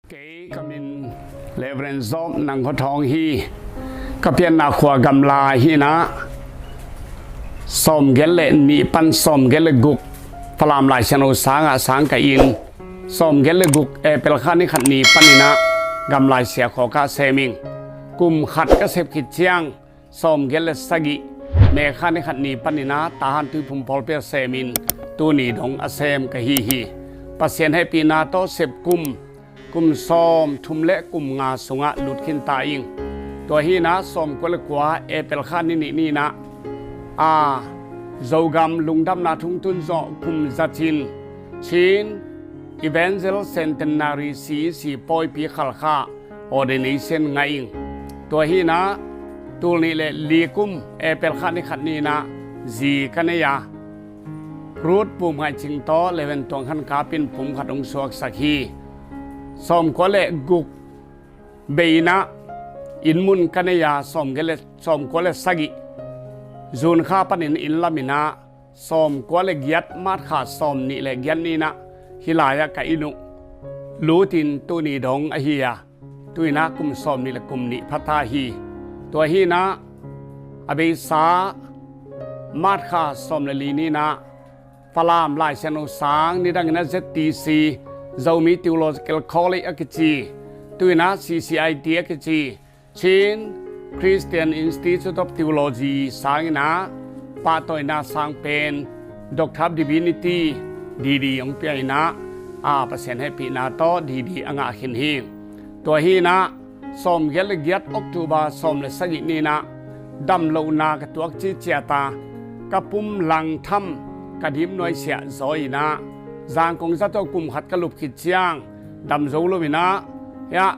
Kể cả mình lệ vận gió nắng có thong hi các biên na khoa gam la hi na som gel lệ ni pan som gel gục phalam lại channel sáng cái in som gel gục pel khani khát ni panina gam lại sẽ khó cả xe mình cùng khát các xếp khít chiang som gel sagi ne khani khát ni panina tahan tu phum pol pe xe mình tu ni dong asem cái hi pasien hay pina to xếp kum som thum le kum nga sunga lut khin ta ing to hi na som ko le kwa apple khan ni na zogam lungdam na thung tun zo kum zachin chin evangel centenary si poi pi khal kha ordination nga ing to hi na tul ni le li kum apple khan ni na zi kanaya rut pum ngai ching to leven tong khan ka pin pum khatong suak sakhi som ko le guk beina inmun kanaya som ko le sagi zun kha panin in lamina som ko le giat mat kha som ni le gian ni na hilaya ka inu lutin tu ni dong a hiya tuina kum som ni le kum ni phatha hi to hi na abe sa mat kha som le li ni na falam lai chano sang ni dang na ZTC Zomi Theological College akichi tuina CCIT akichi Chin Christian Institute of Theology sangina patoina sang pen Doctor of Divinity didi ang piaina pasen happy na to didi anga khin hi to hi na som gel giat October som le sagi ni na dam lo na ka tuak chi chiata kapum lang tham kadim noi sia zoina giang công giác to cùng hạt cái lục khít chiang đầm dấu luôn na ya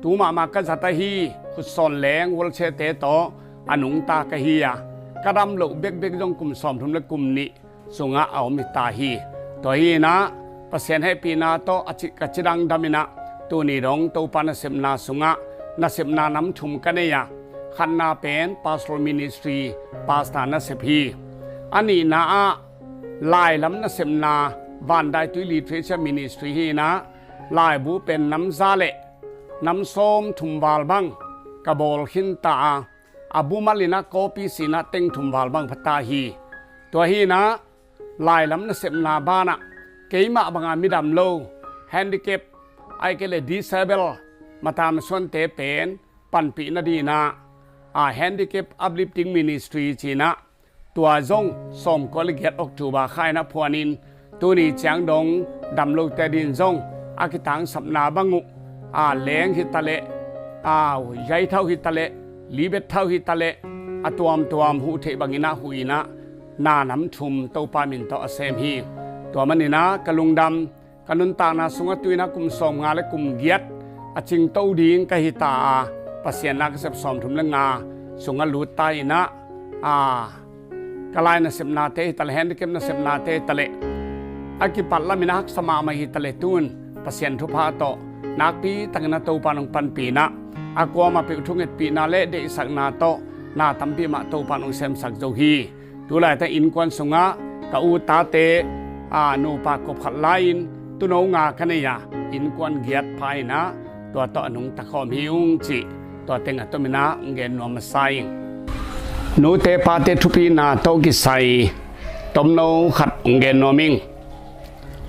tu mà cái giác tai hi khut son leng wol che te to anung ta cái hi ya cái đầm lộ bek trong cùng sòm thum le cùng ni sunga ao mi ta hi to hi na pasien happy na to achi kachidang damina tu ni dong to pana semna sunga na semna nam thum ka ne ya khanna pen pastoral ministry pasta na sephi ani na lai lam na semna van đại tuy literature ministry hi na lai bu pen nam za le nam som thum wal bang kabol khin ta abu malina copy sina teng thum wal bang phata hi to hi na lai lam na semna bana keima banga midam lo handicap ai ke le disable matam son te pen pan pi na di na handicap uplifting ministry china tua zong som collegiate October khai na phuanin tu ni chang dong dam lo te din zong akitang sapna bangu leng hitale yai thau hitale libet thau hitale atuam hu the bangina huina na nam thum to pa min to asem hi to manina kalungdam kanun ta na sunga tuina kum som nga le kum giat aching to ding ka hita pasien na sep som thum le nga sunga lu tai na kalai na semna te hitale handicap na semna te tale akipat la minahak sama mahi taletun pasien thu pha to nakpi tangna to panong panpi na akwa ma pe thunget pi na le de sak na to na tampi ma to panong sem sak zo hi tulai ta in kwan sunga ka u ta te no pa ko phat lain tu no nga khaneya in kwan giat phai na to anung ta khom hiung chi to tenga to mina ngen no ma sai no te pa te thupi na to ki sai tom no khat ngen no ming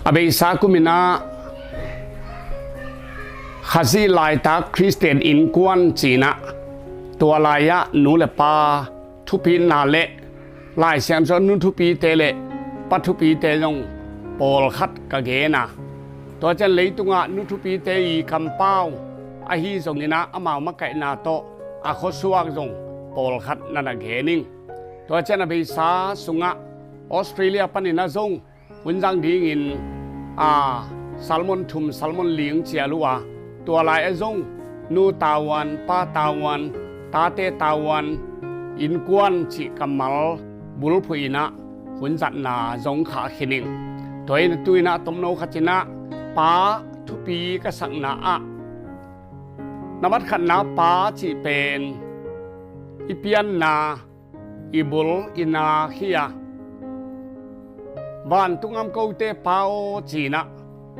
abe sa kumina khazi lai ta Christian in kwan china tua laya nu le pa thupi na le lai siam so nu thupi te le pa thupi te long pol khat ka ge na to chen lei tunga nu thupi te i kam pau a hi zong ina amao ma kai na to a kho suak zong pol khat na na ge ning to chen abe sa sunga Australia panina zong Wunjang ding in salmon thum salmon ling chialua tua lai azong nu tawan pa tawan ta te tawan in kwan chi kamal bul phuina hunjat na zong kha khining toin tuina tomno khachina pa thupi ka sakna namat khanna pa chi pen ipian na ibul ina khia van tungam câu te pao chỉ na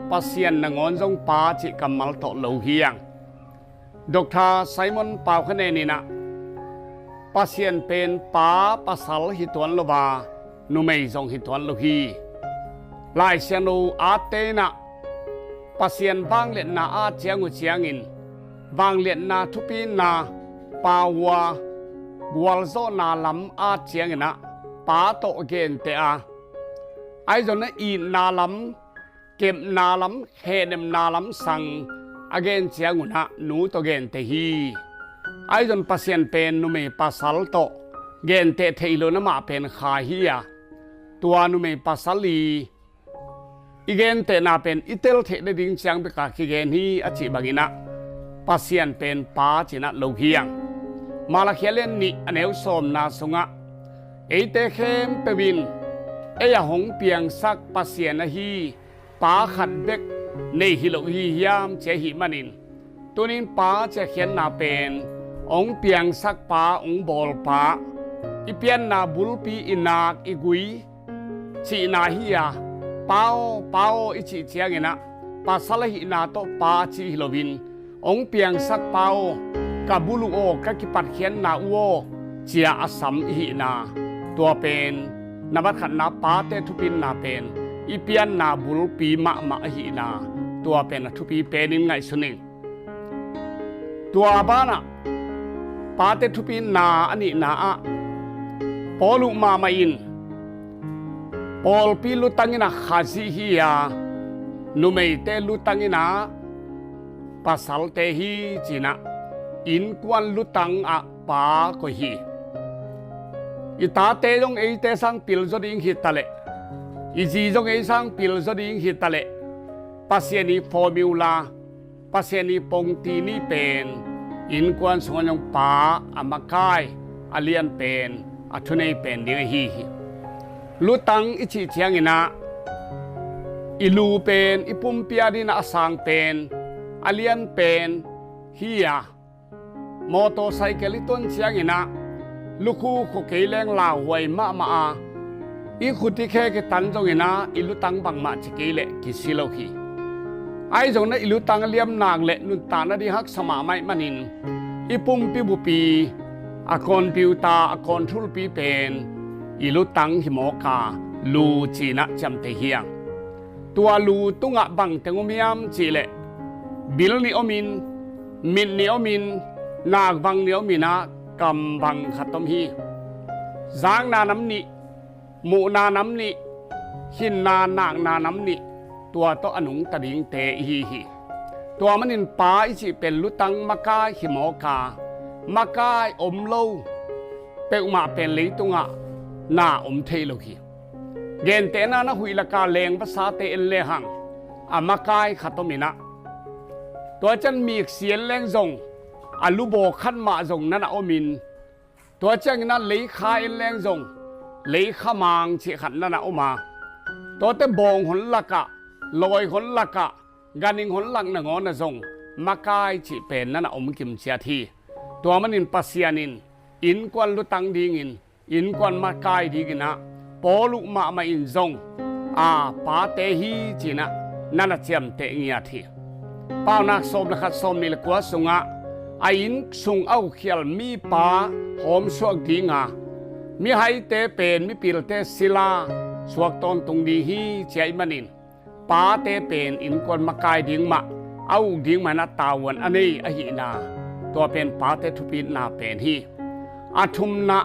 ปัสเซียนนงอนจงป้าจิกำมัลโตเหลวเฮียงดอกทาไซมอนเป่าคะแนนนี่นะปัสเซียนเป็นป้าปัสสาวหิตวนโลบานุไม่จงหิตวนโลฮีลายเซียนูอาเตนะปัสเซียนบางเลียนนาอาเจียงอุเจียงอินบางเลียนนาทุปีนาปาวาบัวโซนาลำอาเจียงอินะป้าโตเกนเตอาไอจนอีนาลำเก็บนาลำเฮเนมนาลำสังอเกนเจียงอุนะนูโตเกนเตฮีไอจนปัสเซียนเป็นนุไม่ปัสสัลโตเกนเตเทอิโลนมาเป็นขาฮียตัวนุไม่ปัสสัลลีอีเกนเตนาเป็นอิเตลเทเดดิ้งเชียงไปกาคิเกนฮีอจิบักินะปัสเซียนเป็นป้าจินะโลเฮียงมาลาเคียเลนนี่อเนวสมนาสุงะเอเตเข้มเปวินเอยหงเปียงสักปัสเซียนฮีป้าขัดเบกในฮิโลฮียามเจหิมันินตัวนี้ป้าจะเขียนนาเป็นองเปียงสักป้าองบอลป้าอีเปียนนาบุลปีอินากอีกุยชีนาฮียาเป้าอิจิเจียงนะปัสสลหินาโตป้าชีฮิโลวินองเปียงสักเป้ากับบุลุโอกับกิปัดเขียนนาอุโอเจียอสัมหินาตัวเป็นนบัดขันนาป้าเตทุปินนาเป็นอีเปียนนาบุลปีมะหินาตัวเป็นทุปีเป็นไงสุนิงตัวบ้านะป้าเตทุปินนาอันนี้นาอะปอลุมาอินปอลปีลุตังินาขาซิฮิยานุเมเตลุตังินาปัสสัลเตฮีจินะอินกวนลุตังอะป้าก็ฮีอีตาเตจงเอเตสังปิลจดิงฮิตตะเลอีจีจงเอสังปิลจดิงฮิตตะเลปัสเซนีฟอร์มิวลาปัสเซนีปงตีนีเป็นอินกวนสงยงป้าอามากายอเลียนเป็นอัทุเนเป็นดิฮีลุตังอิจิเชียงอินะอิลูเป็นอิปุมเปียดินาอสังเป็นอเลียนเป็นฮียามอเตอร์ไซค์ลิตุนเชียงอินะลูกคู่คุกเกลงลาวไว้มาอีขุดที่แค่กิตันจงอินะอิลุตังบังมาจิเกเลกิสิโลกีไอจงนั้นอิลุตังเลียมนางเละนุนตานาดีฮักสมาไม่มันินอีปุ่มปิบุปีอากอนปิวตาอากอนทุลปีเป็นอิลุตังหิโมกาลูจีนะจำเทียงตัวลูตุงะบังเตงุมิยามจีเลบิลนิโอมินมินนิโอมินนากบังนิโอมินะกำบังขัดตมฮีจางนาน้ำนิมูนาน้ำนิหินนานางนาน้ำนิตัวโตอนุงตะดิงเตฮีตัวมันนินป้าอิจิเป็นลุตังมากายหิโมกามากายอมโลเปอุมาเป็นลิตุงะนาอมเทโลกีเกนเตนานะหุยละกาเลงภาษาเตเอเลหังอามากายขัดตมินะตัวจันมีเสียนแรงจงอลูโบขันมาจงนั่นอมินตัวจังนั้นเลยคายแรงจงเลยขมางเฉียขันนั่นอมาตัวเตบงหนลักะลอยหนลักะกานิงหนลังนงอนจงมากายจิเป็นนั่นอมกิมเชียทีตัวมันอินปัสยานินอินกวนลุตังดีงินอินกวนมากายดีกินะปอลุมาอินจงปาเตฮีจินะนั่นเจียมเตงียทีป้านักสมนักสมนี่ละกัวสุงะอินสุงเอาเขียลมีป้าหอมสวกดีงามีให้เตเป็นมีปิลเตศิลาสวกตอนตรงดีฮีเจียมันอินป้าเตเป็นอินกวนมากายดิ้งมาเอาดิ้งมานาตาวันอันนี้อหินาตัวเป็นป้าเตทุปินนาเป็นฮีอาทุมนา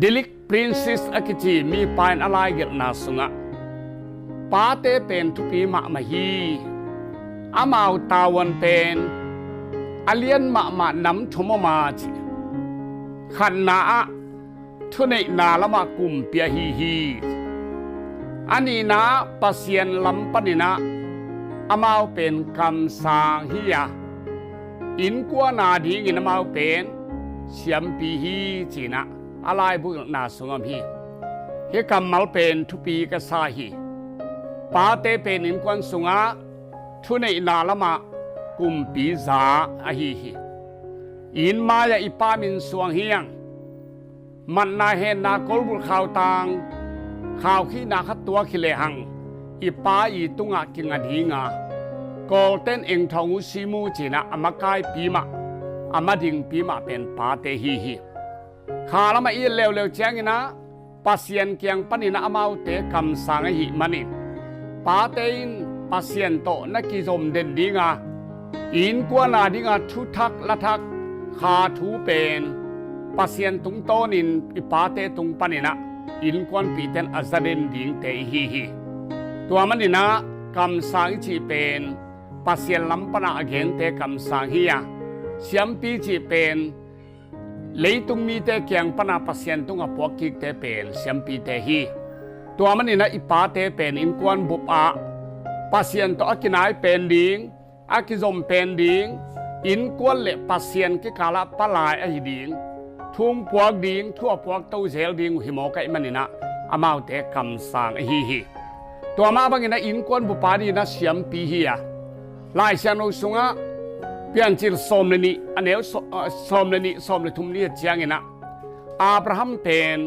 ดิลิกพรินเซสอคิจีมีปานอะไรเกิดนาสุงะป้าเตเป็นทุปีมาฮีอามาเอาตาวันเป็นอเลียนมาน้ำทุมมาจีขันนาทุเนนาละมากุมเปียฮีอันนี้นะปัสเซียนลำปนินะอามาเอาเป็นคำสางฮียาอินกัวนาดีกินอามาเอาเป็นเสียมปีฮีจีนะอะไรบุกนาสุงฮีเฮกำมัลเป็นทุปีกษาฮีป้าเตเป็นอินกวนสุงะทุเนนาละมากุมปีซาอฮีอินมายาอิปามินสวงเฮียงมันนาเฮนนากอลบุลข่าวต่างข่าวขี้นาขัดตัวขิเลหัง อีป้าอีตุงะกิงอดีงากอลเต้นเองทองอุซิมูจีนะอามากายปีมาอามาดิงปีมาเป็นป้าเตฮีขาละมาอีเลวเจียงนะปัสยันเกียงปนินะอามาวเตคำสังหิมันิป้าเตนปัสยันโตนักกิจมเด่นดีงาอินกวนาดีงาทุทักละทักขาทูเป็นปัสยันตุงโตนินอีป้าเตตุงปนินะอินกวนปีเตนอาซาเดนดิงเตฮีตัวมันนี่นะคำสังจีเป็นปัสยันลำปนาเกนเตคำสังฮียเสียมปีจีเป็นเลยตุงมีเตเกียงปนาปัสยันตุงอปวกิกเตเป็นเสียมปีเตฮีตัวมันนี่นะอีป้าเตเป็นอินกวนบุปะปัสยันตัวกินายเป็นดิงอากิจมเป็นดิงอินกวนเละปัสยันกิกาลปลายอหิดิงทุ่งพวกดิงทั่วพวกตู้เซลดิงหิมอกไอมันนี่นะอามาวเตคำสังฮีตัวมาบางนะอินกวนบุปาดีนะเสียมปีฮีอะลายเสียนุสุงะเปลี่ยนจิตสมเลนีอันเดียวสมเลนีสมเลทุมนี้เจียงนะอับราฮัมเป็น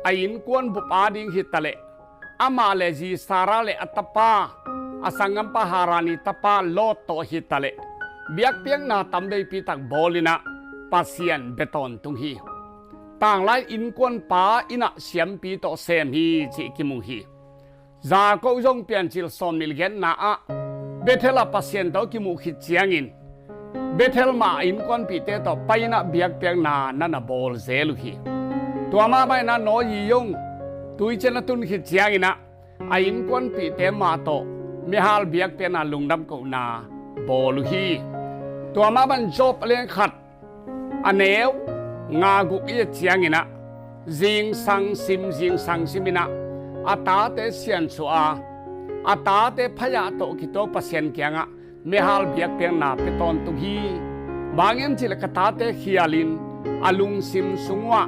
อินกวนบุปาดีฮิตเลอามาเลจีสาราเลอัตปาอาสังกัมปะฮารานิตปาโลโตฮิตเลเบียกเปียงนาตัมเดปีตักบอลินะปัสยันเบตอนตุงฮีต่างไลอินกวนป้าอินะเสียมปีโตเซมฮีจิกิมุงฮีจาก็จงเปลี่ยนจิตสมนิลเกนนาอะเบเทลปัสยันโตกิมุขิเจียงินเบเทลมาอินกวนปีเตโตไปนะเบียกเปียงนานันบอลเซลุฮีตัวมาไปนะโนยียงตุยเจนตุนขิเจียงินะอินกวนปีเตมาโตเมฮัลเบียกเปียนาลุงดับกูนาบอลุฮีตัวมาบันจบเลี้ยงขัดอันเนวงากุกเอียเจียงินะจิงสังซิมินะอาตาเตเซียนสัวอาตาเตพยาโตกิโตปัสยันเกียงะเมฮัลเบียกเปียงนาเปตอนตุฮีบางอย่างจิลกตาเตขียลินอลุงซิมสุงวะ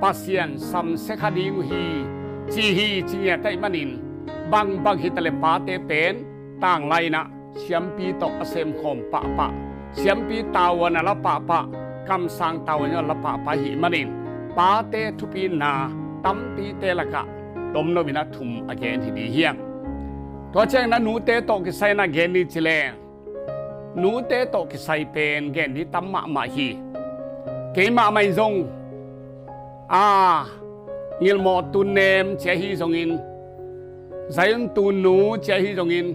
ปัสยันสัมเสขดิงฮีจีฮีจีเนตไอมันินบางฮิตเลปาเตเป็นต่างไลนะเสียมปีโตเซมคมปะเสียมปีตาวันละปะคำสั่งตาวันละปะหิมันินปาเตทุปีนาตั้มปีเตละกะตมโนวินาทุมอเกนที่ดีเฮียงตัวเจ้านั้นหนูเตโตกิไซนะเกนนี่จิเลหนูเตโตกิไซเป็นเกนที่ตั้มมาฮีเกมาไม่จงงิลโมตุนเนมเจฮีจงอินใจยนตุนหนูเจฮีจงอิน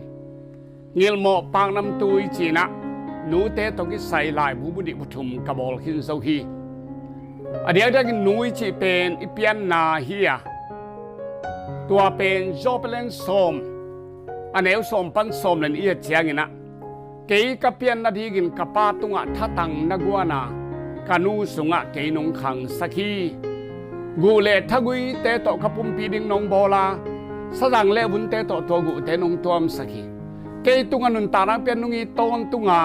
งิลโมปังน้ำตุยจีนะหนูเตโตกิไซลายบุดิบุทุมกบอลขินโซฮีเดี๋ยวจะกินหนูจีเป็นอีเปียนนาฮียตัวเป็นโจเปเลนสมอันเอวสมปันสมเลนเอียเจียงินะเกยกับเปียนนาดีกินกับปาตุงะทัตังนักวานาคานูสุงะเกยนงขังสักฮีกูเลทักุยเตโตกับปุ่มปีดิงนงโบลาสดังเลบุนเตโตตัวกูเตนงตัวมสักฮีเกยตุงะนุนตานังเปียนนุงีโตนตุงะ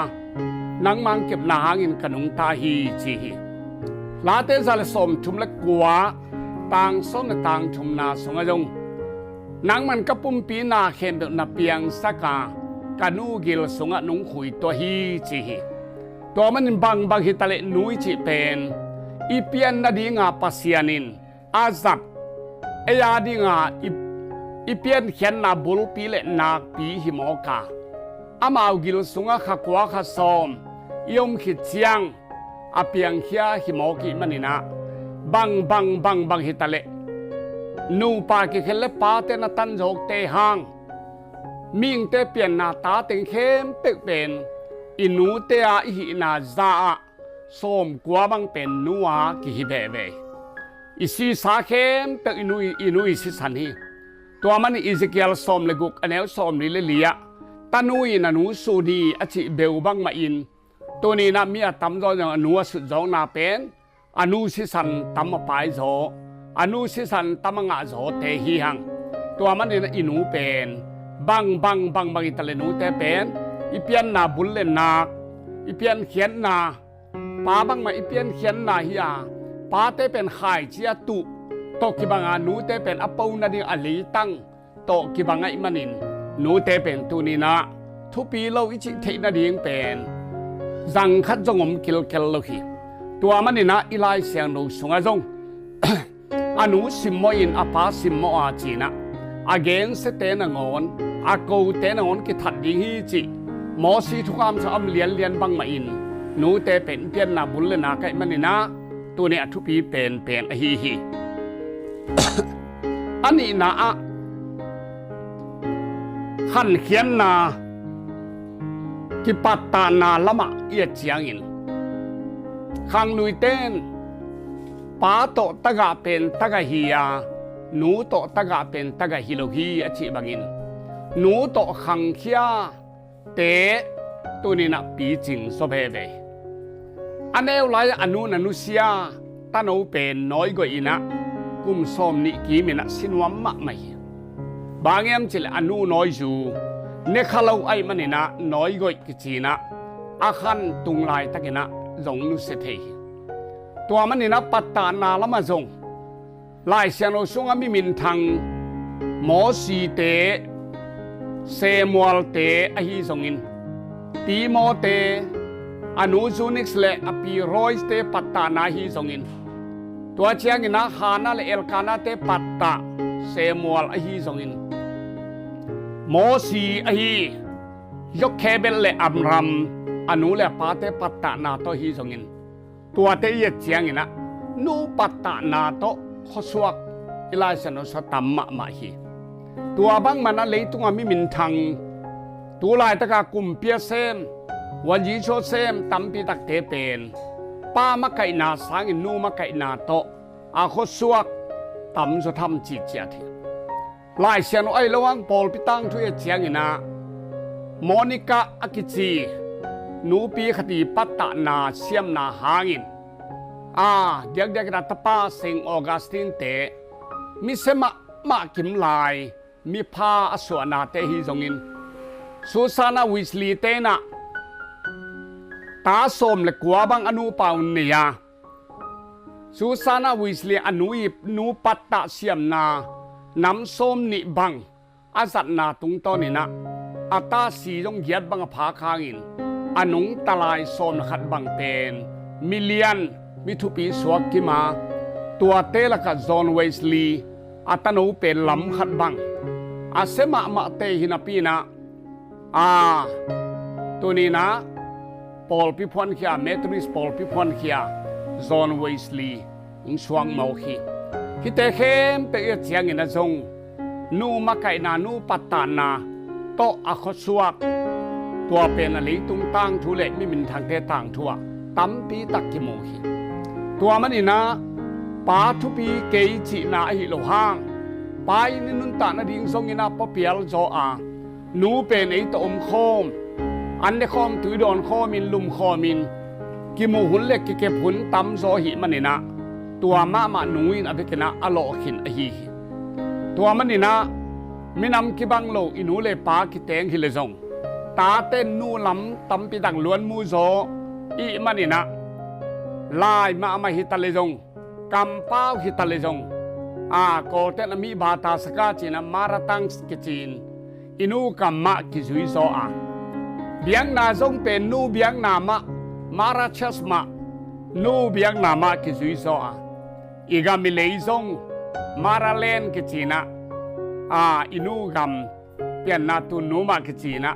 นังมังเก็บนาหางินขนงตาฮีจีฮีลาเตซาลสมชุมเล็กกัวต่างส้นต่างชุมนาสงจงนังมันกับปุ่มปีนาเข็มแบบนับเปียงสักกานูกิลสงะนุงขุยตัวฮีจีฮีตัวมันบางฮิตาเลนุยจีเป็นอีเปียนนาดีงาปัสยานินอาซับเอยาดีงาอีเปียนเขียนนาบุลปีเลนาปีหิมอกาอามาวกิลสงะขักวะขัสอมยมขิดเจียงอาเปียงเขียหิมอกิมันนี่นะบางฮิตาเลนูปากิเคลปาเตนตันโจกเตหังมิงเตเปียนนาตาเต็งเข้มเปกเป็นอินูเตอาอิหินาซาส้มกัวบังเป็นนัวกิฮิเบเวอิสิสาเข้มเปกอินูอิสิสันฮีตัวมันอิสเกียลส้มเลกุกอันเอลส้มลิเลเลียตานุยนานูสูดีอจิเบลบังมาอินตัวนี้นะมีตั้มจอยอนุสุดจงนาเป็นอนุสิสันตั้มมาไปโจอนุสิสันตั้มงาโจเตฮีหังตัวมันนี่นะอินูเป็นบางอิตาเลนูเตเป็นอีเปียนนาบุลเลนักอีเปียนเขียนนาป้าบางมาอีเปียนเขียนนาฮิยาป้าเตเป็นไข่เจียตุโตกิบังอานูเตเป็นอปูนาดิอลีตังโตกิบังอิมันินนูเตเป็นตัวนี้นะทุปีเราอิจิเทนาดิงเป็นจังคัดจงอมกิลเกลโลฮีตัวมันนี่นะอีไลเสียงนูสงจงอนุสิมโมอินอปาสิมโมอาจีนะอาเกนเสเตนงอน อากูเตนอนกิทัดยิงฮีจิหมอสีทุกความสะอมเลียนบังมาอินหนูเตเป็นเตียนนาบุญเลนาไก่มันนี่นะตัวนี้ทุปีเป็นฮีอันนี้นะขันเขียนนากิปัตตานาละมะเอียดเสียงอินขังลุยเต้นป้าโตตะกะเป็นตะกะฮียาหนูโตตะกะเป็นตะกะฮิโลฮีอจิบังอินหนูโตขังเขียเตตัวนี้นะปีจิงสบเบอันเอวไลอนุเซียตั้งเอาเป็นน้อยกว่าอินะกุมสมนิกีมินะสินวัมมะไม่บางอย่างจิเลอนุน้อยจูเนขลาวไอมันนี่นะน้อยกว่ากิจีนะอาคันตุงลายตะกินะจงนุเสถีตัวมันนี่นะปัตตานาละมาจงลายเสียงเราส่งมีมินทังหมอสีเตเซมัวลเตอหิจงอินตีโมเตอนุจูนิกส์เลอปีรอยสเตปัตตานาหิจงอินตัวเชียงอินะฮานาเลเอลกานาเตปัตตาเซมัวลอหิจงอินโมสีอหิยกเคเบลเลอัมรัมอนุเลปาเตปัตตานาโตหิจงอินตัวเตยเชียงอินะนูปัตตานาโตขสวกอิลาสนุสตัมมะมาฮีตัวบางมันเลยตุงมีมินทังตัวลายตะกากุมเปียเซมวันยีโชเซมตัมปีตักเตเป็นป้ามะไก่นาสางอินูมะไก่นาโตอาขสวกตัมสุธรรมจีเจียทีลายเสียนไอระวังปอลปิตังทุยเจียงอินาโมนิกาอากิจีนูปีคดีปัตตานาเสียมนาหางินเด็กรัตป้าเซงออกัสตินเตมิเซมากิมลายมีพาอสวนาเตฮิจงอินสุสานาวิสลีเตนะตาสมเลกัวบังอนุปาวเนียสุสานาวิสลีอนุยิบนูปัตตะเสียมนาน้ำส้มนิบังอาสัตนาตุงตอนินะอัตาสีจงเยียดบังพาคางอินอนุงตลายส้มขัดบังเป็นมิเลียนมิทุปีสวกกิมาตัวเตลกับจอห์นเวสลีอัตโนเป็นลำขัดบังอาเซมาเตหินาปีนะตัวนี้นะปอลพิพอนเขียเมทริสปอลพิพอนเขียจอห์นเวสลีอิงสวงเมาขีฮิเตเข้มเปียเจียงอินะจงนูมาไก่นานูปัตตานาโตอคสวกตัวเป็นอะไรตุงตั้งทุเล็ไม่มีทางเตต่างทั่วตั้มปีตักกิโมขีตัวมันนี่นะปาทุปีเกยจีนาหิโลหางไปนินุนตานาดิงทรงอินาปเปียลโจหนูเป็นไอตอมโคมอันเดคอมถือดอนคอมินลุมคอมินกิโมหุนเล็กกิเก็บหุนตั้มโซหิมันนี่นะตัวมาหนูอินอภิกนะอโลขินอหีตัวมันนี่นะมินำกิบังโลอินูเลปากิเตงฮิเลซงตาเต้นนูลำตั้มปีดังล้วนมูโซอีมันนี่นะลายมาฮิตาเลซงกำป้าวฮิตาเลซงโกเตนมีบาตาสกาจีนะมาราตังสกิจีนอินูกัมมะกิซุยโซเบียงนาซงเป็นนูเบียงนามะมาราชัสมะนูเบียงนามะกิซุยโซอีกามิเลซงมาราเลนกิจีนะอินูกัมเปียนนาตุนูมากิจีนะ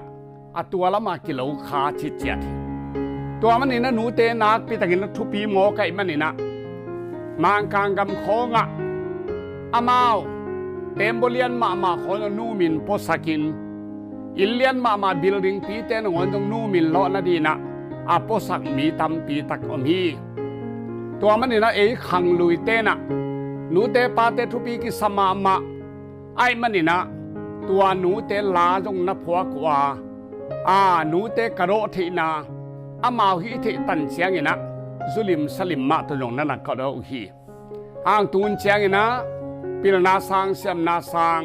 ตัวละมากิโลขาชิดเจียตัวมันนี่นะหนูเตนักปีตะกินทุปีโมไก่มันนี่นะมังกางกำโคงอามาวเต็มบเลียนมาขอนนูมินโพสกินอิเลียนมาบิลดิ้งปีเตนงอนจงนูมินล้อนาดีนะโพสักมีตำปีตักอมีตัวมันนี่นะขังลุยเตนะหนูเตปาเตทุปีกิสมาไอมันนี่นะตัวหนูเตลาจงนับหัวกว่าหนูเตกระโดดทีนามาวฮิทิตันเชียงนะซุลิมสลิมมาตัวงนั่นนะก็ได้ฮีตูนเชียงนะปีนาสังเสียมนาสัง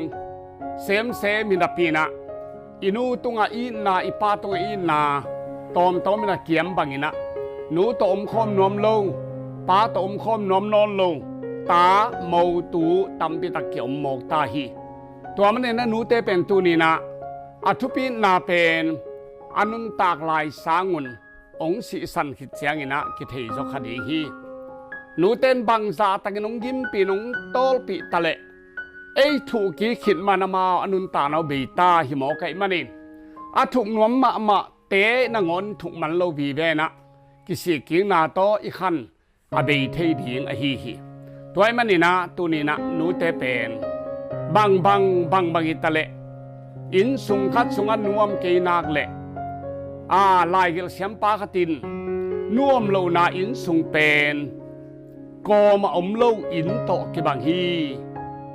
เซมินาปีนะอินูตุงอีนาอิปาตุงอีนาตอมมินาเกียมบังนะหนูตอมคอมนอมลงป้าตอมคอมนอมนอนลงตาเมาตูตัมปีตะเกียวมอกตาฮีตัวมันเนี่ยนะหนูเตเป็นตัวนี้นะทุปีนาเป็นอนุนตากลายสางุนองศิสันขิดเสียงนะกิเทยจคดีฮีนูเต้นบังซาตะกินงยิมปีนงโตลปีตะเล ถูกกี้ขิดมานามาอนุนตาเอาเบตาหิมอไก่มันเองถูกนวมมาเตะนงอนถูกมันเราวีเวนะกิสิกิงนาโตอีขันอเบยเทดิงฮีตัวไอ้มันนี่นะตัวนี้นะนูเตเป็นบังอิตาเลอินสุงคัดสุงอันนวมเกนักเละลายกิลเสียมปากตินนวมเรานาอินสุงเป็นกอมาอมเราอินโตกิบังฮี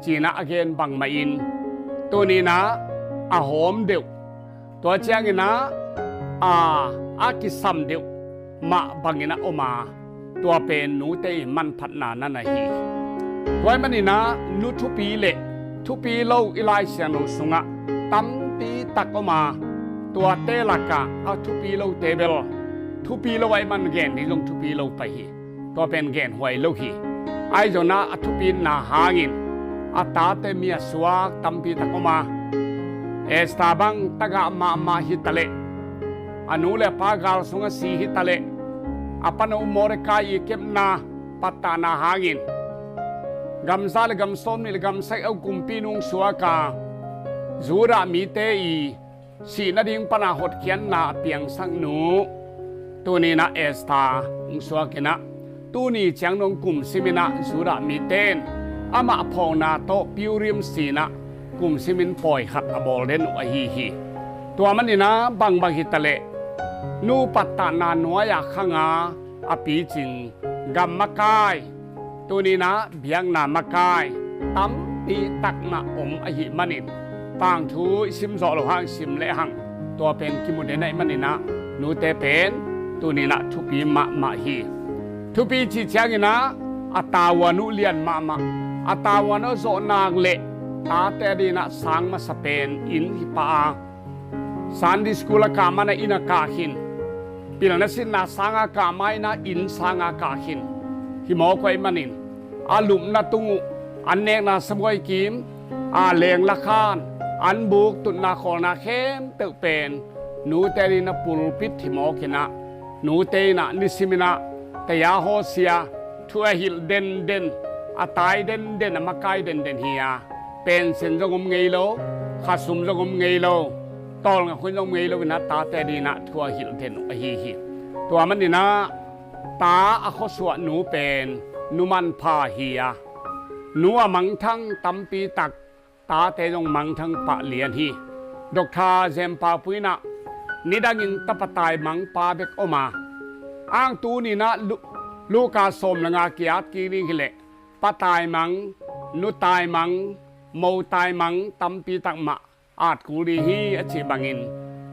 จีน่าเกนบังมาอินตัวนี้นะหอมเดียวตัวเจ้างี้นะกิสัมเดียวมาบังงี้นะออกมาตัวเป็นนูเตมันพัฒนานั่นนะฮีไว้มันนี่นะนูทุปีเละทุปีเราอิไลเซียนเราสุงะตั้มปีตักออกมาตัวเตลักกะทุปีเราเตเบลทุปีเราไว้มันเกนที่ลงทุปีเราไปฮีตัวเป็นเกนหวยเราฮีไอจงนะทุปีน่าหางินตาเตมีสวากตั้มปีตักออกมาสตาบังตะกะมาฮิตาเลอนุเลปากาลสุงสีฮิตาเลปันอุโมเรกายเก็บนาปัตตานาหางินกำซาลกำส้มนี่กำใส่เอากุมปีนุงสวากาจูระมีเตอีสีนาดิงปนาหดเขียนนาเปียงสังนูตัวนี้นะสตาอุงสวากินะตัวนี้เจียงนงกุมซิมินะจูระมีเตนมาพองนาโตปิวริมสีนะกุมซิมินปอยขัดอบอลเดนอฮีตัวมันนี่นะบังฮิตาเลนูปัตตานาหนัวยาขังปีจิงกัมมะกายตัวนี้นะเบียงนามะกายตั้มปีตักนาหิมันินต่างทูซิมโซโลหังซิมเลหังตัวเป็นกิมุเดนัยมันนี่นะนูเตเป็นตัวนี้นะทุปีมาฮีทุปีจีเชียงนะตาวานุเลียนมาตาวานุโซนางเละตาเตดีนะสังมาสเปนอินฮิปาสันดิสกุลกามันอินากาหินปีนั้นสินะสังอากาไม่นะอินสังอากาหินหิมอกไว้มันินลุมนาตุงอันเนกนาสมวยกิมเลงละคานอันบุกตุนนาคอนาเข้มเตเป็นนูเตรีนาปุลปิดหิมอกินะนูเตนะนิสิมินะเตยาโฮเซียทัวหิลเด่นตายเด่นมาไกเด่นเฮียเป็นเส้นจงมเงยโลขัดสุมจงมเงยโลตอนกับคนจงเงยโลวินะตาแต่ดีนะทัวหิลเด่นฮีตัวมันนี่นะตาอโคสวนูเป็นนุมันพาเฮียนัวมังทั้งตัมปีตักตาแต่จงมังทั้งปะเลียนฮีดอกทาเซมปาปุยนะนิดังินตะปะตายมังปาเบกอมาอ้างตูนี่นะลูกาสมละงาเกียรติกีริงฮิเลปะตายมังนุตายมังโมตายมังตัมปีตักมาอาจกูรีฮีอชิบังิน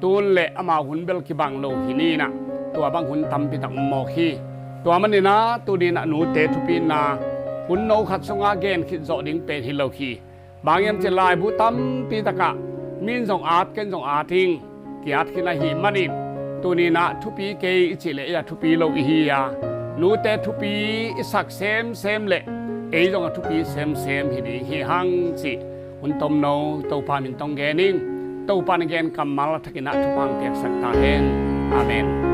ตูนเละอมาหุนเบลกิบังโลหินีนะตัวบางหุนตัมปีตักโมคีตัวมันนี่นะตัวนี้นะหนูเตทุปีนาหุนโนขัดสงอาเกนคิดโจดิงเป็นฮิโลคีบางยามจะลายบุตัมปีตะกะมินสงอาดเกนสงอาทิงเกียรติคินาหิมันนี่ตัวนี้นะทุปีเกยอิจิเลยทุปีโลอิฮียาหนูเตทุปีอิสักเซมเละจงทุปีเซมฮิดีฮิฮังจิหุนตมโนตัวพามินตองแกนิงตัวปานแกนกัมมาลทักินะทุพังเปียกสักตาเฮนอาเมน